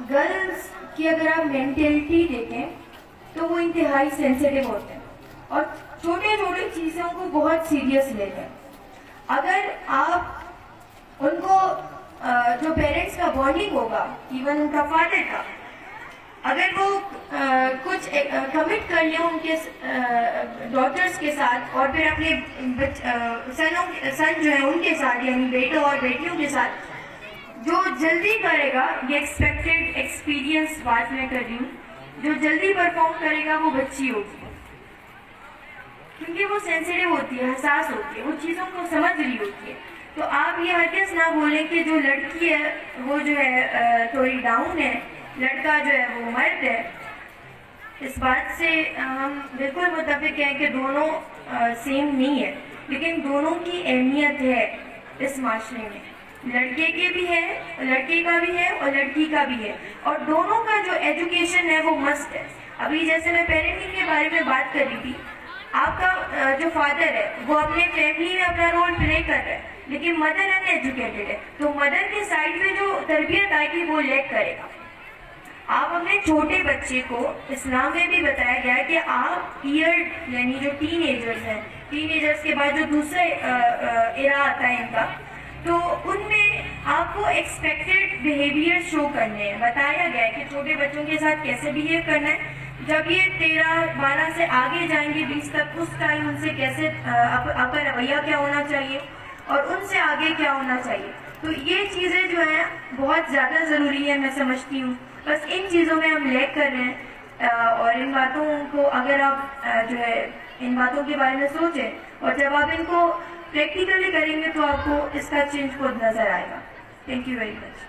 Girls की अगर आप मेंटेलिटी देखें तो वो इंतहाई सेंसिटिव होते हैं और छोटे छोटे चीजों को बहुत सीरियस लेते हैं। अगर आप उनको जो पेरेंट्स का बॉन्डिंग होगा, इवन उनका फादर का, अगर वो कुछ कमिट कर ले उनके डॉटर्स के साथ और फिर अपने सन जो है उनके साथ, यानी बेटों और बेटियों के साथ, जो जल्दी करेगा, ये एक्सपेक्टेड एक्सपीरियंस बात मैं कर रही हूँ, जो जल्दी परफॉर्म करेगा वो बच्ची होगी, क्योंकि वो सेंसिटिव होती है, हसास होती है, वो चीजों को समझ रही होती है। तो आप ये हरगिज़ ना बोलें कि जो लड़की है वो जो है थोड़ी डाउन है, लड़का जो है वो मर्द है। इस बात से हम बिल्कुल मुत्तफिक हैं कि दोनों सेम नहीं है, लेकिन दोनों की अहमियत है इस माशरे में। लड़के के भी है, लड़के का भी है और लड़की का भी है, और दोनों का जो एजुकेशन है वो मस्ट है। अभी जैसे मैं पेरेंटिंग के बारे में बात कर रही थी, आपका जो फादर है वो अपने फैमिली में अपना रोल प्ले कर रहा है, लेकिन मदर अनएजुकेटेड है, तो मदर के साइड में जो तरबियत आएगी वो लैक करेगा। आप अपने छोटे बच्चे को, इस्लाम में भी बताया गया है कि आप ईयर यानी जो टीनेजर्स हैं, टीनेजर्स के बाद जो दूसरा एरा आता है इनका, तो उनमें आपको एक्सपेक्टेड बिहेवियर शो करने हैं। बताया गया है कि छोटे बच्चों के साथ कैसे बिहेव करना है, जब ये 13-12 से आगे जाएंगे 20 तक, उस टाइम उनसे कैसे आपका रवैया क्या होना चाहिए और उनसे आगे क्या होना चाहिए। तो ये चीजें जो है बहुत ज्यादा जरूरी है, मैं समझती हूँ। बस इन चीजों में हम लैग कर रहे हैं, और इन बातों को अगर आप जो है इन बातों के बारे में सोचें और जब आप इनको प्रैक्टिकली करेंगे तो आपको इसका चेंज खुद नजर आएगा। Thank you very much.